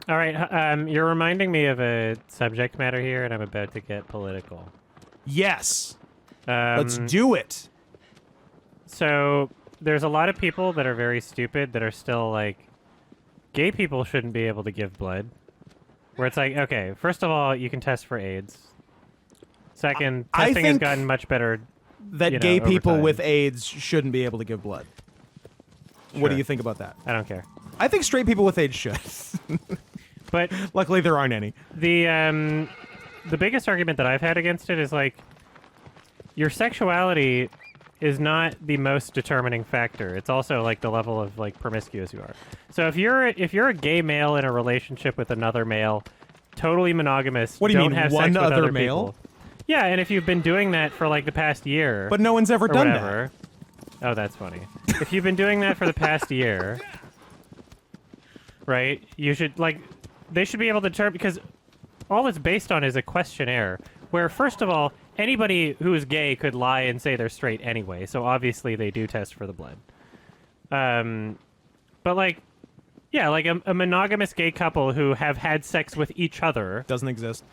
All right, you're reminding me of a subject matter here, and I'm about to get political. Yes. Let's do it. So there's a lot of people that are very stupid that are still like, gay people shouldn't be able to give blood. Where it's like, okay, first of all, you can test for AIDS. Second, I testing has think gotten much better. that gay people with AIDS shouldn't be able to give blood. Sure. What do you think about that? I don't care. I think straight people with AIDS should. But luckily there aren't any. The biggest argument that I've had against it is like, your sexuality is not the most determining factor. It's also like the level of like promiscuous you are. So if you're a gay male in a relationship with another male, totally monogamous, what do you don't mean, have one sex with other other male? people. Yeah, and if you've been doing that for like the past year, but no one's ever done whatever, that. Oh, that's funny. If you've been doing that for the past year, right? You should like, they should be able to determine, because all it's based on is a questionnaire where, first of all, anybody who is gay could lie and say they're straight anyway, so obviously they do test for the blood. But like, yeah, like a monogamous gay couple who have had sex with each other doesn't exist,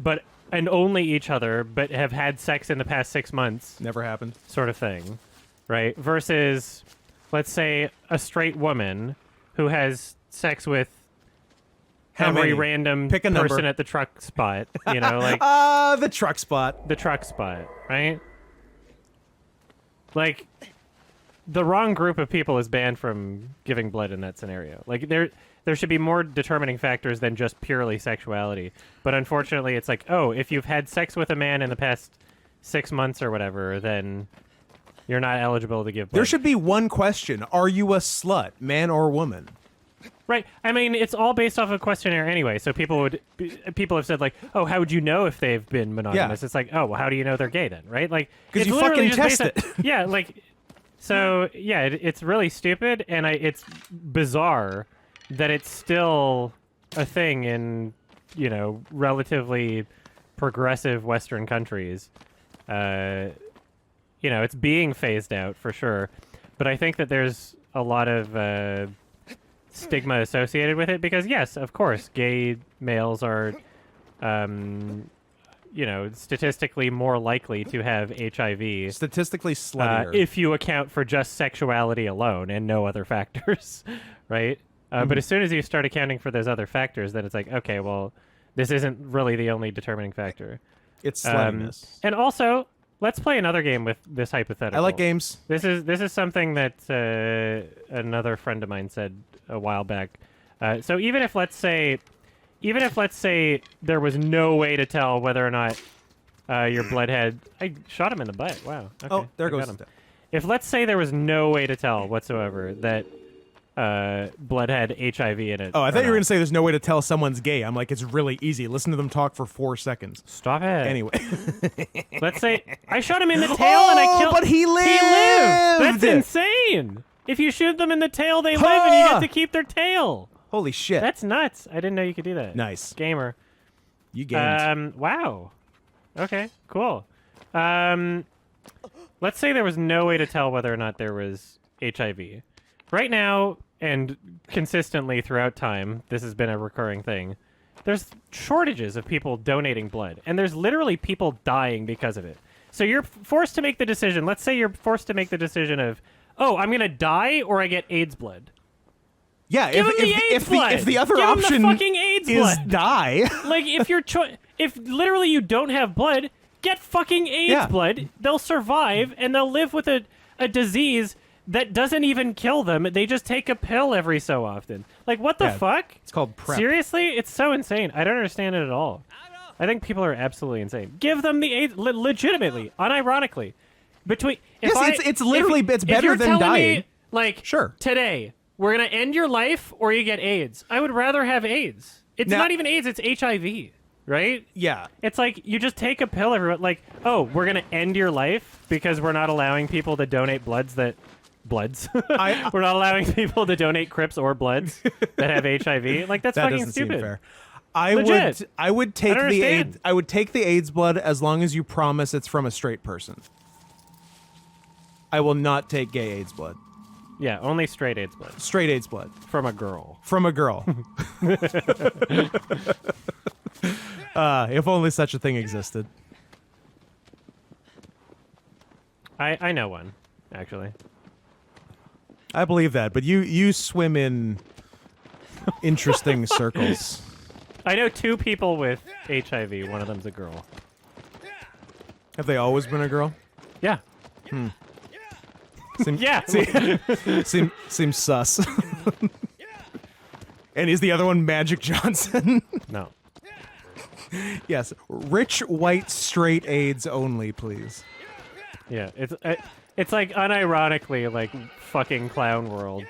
and only each other, but have had sex in the past 6 months. Never happened. Sort of thing, right? Versus, let's say, a straight woman who has sex with every random person number. at the truck spot, you know, like the truck spot, right? Like, the wrong group of people is banned from giving blood in that scenario. Like, there should be more determining factors than just purely sexuality. But unfortunately, it's like, oh, if you've had sex with a man in the past 6 months or whatever, then you're not eligible to give blood. There should be one question: are you a slut, man or woman? Right. I mean, it's all based off a questionnaire anyway. So people have said like, oh, how would you know if they've been monogamous? Yeah. It's like, oh, well, how do you know they're gay then, right? Like, because you fucking test it. Yeah, like, so yeah, it's really stupid, and it's bizarre that it's still a thing in, you know, relatively progressive Western countries. You know, it's being phased out for sure, but I think that there's a lot of stigma associated with it because, yes, of course, gay males are, you know, statistically more likely to have HIV. Statistically sluttier. If you account for just sexuality alone and no other factors, right? But as soon as you start accounting for those other factors, then it's like, okay, well, this isn't really the only determining factor. It's sluttiness. And also, let's play another game with this hypothetical. I like games. This is something that another friend of mine said a while back. So even if let's say there was no way to tell whether or not your blood had, I shot him in the butt. Wow. Okay, oh, there goes him. If let's say there was no way to tell whatsoever that blood had HIV in it. Oh, I thought you were going to say there's no way to tell someone's gay. I'm like, it's really easy. Listen to them talk for 4 seconds. Stop it. Anyway. Let's say I shot him in the tail and I killed... but he lived! He lived! That's insane! If you shoot them in the tail, they live and you get to keep their tail. Holy shit. That's nuts. I didn't know you could do that. Nice. Gamer. You gamed. Wow. Okay, cool. Let's say there was no way to tell whether or not there was HIV. Right now, and consistently throughout time, this has been a recurring thing, there's shortages of people donating blood, and there's literally people dying because of it. So you're forced to make the decision. Let's say you're forced to make the decision of, oh, I'm going to die or I get AIDS blood. Yeah, if the other Give option the fucking AIDS is blood. die. Like, if literally you don't have blood, get fucking AIDS blood. They'll survive, and they'll live with a disease that doesn't even kill them. They just take a pill every so often. Like, what the fuck? It's called PrEP. Seriously? It's so insane. I don't understand it at all. I think people are absolutely insane. Give them the AIDS, legitimately, unironically. It's literally better than dying. Me, like, sure, today we're gonna end your life or you get AIDS. I would rather have AIDS. It's not even AIDS. It's HIV, right? Yeah. It's like you just take a pill. Everyone, like, oh, we're gonna end your life because we're not allowing people to donate bloods. We're not allowing people to donate Crips or bloods that have HIV. Like, that's that fucking doesn't stupid. Seem fair. I would take the AIDS. I would take the AIDS blood as long as you promise it's from a straight person. I will not take gay AIDS blood. Yeah, only straight AIDS blood. Straight AIDS blood. From a girl. From a girl. If only such a thing existed. I know one, actually. I believe that, but you swim in interesting circles. I know 2 people with HIV. One of them's a girl. Have they always been a girl? Yeah. Yeah. Seems sus. And is the other one Magic Johnson? No. Yes. Rich, white, straight AIDS only, please. Yeah, it's like unironically like fucking clown world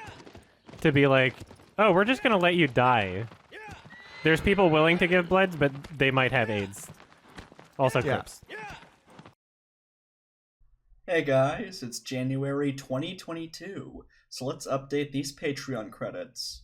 to be like, oh, we're just gonna let you die. There's people willing to give blood, but they might have AIDS. Also, Crips. Hey guys, it's January 2022, so let's update these Patreon credits.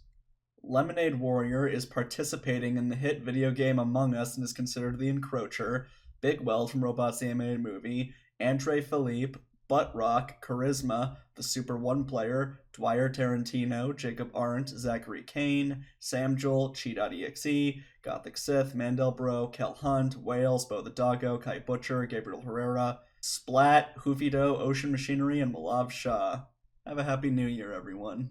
Lemonade Warrior is participating in the hit video game Among Us and is considered the encroacher. Big Weld from Robots the Animated Movie, Andre Philippe, Butt Rock, Charisma, the Super One Player, Dwyer Tarantino, Jacob Arndt, Zachary Kane, Sam Joel, Cheat.exe, Gothic Sith, Mandelbro, Kel Hunt, Wales, Bo the Doggo, Kai Butcher, Gabriel Herrera, Splat, Hoofido, Ocean Machinery, and Malav Shah. Have a happy new year, everyone.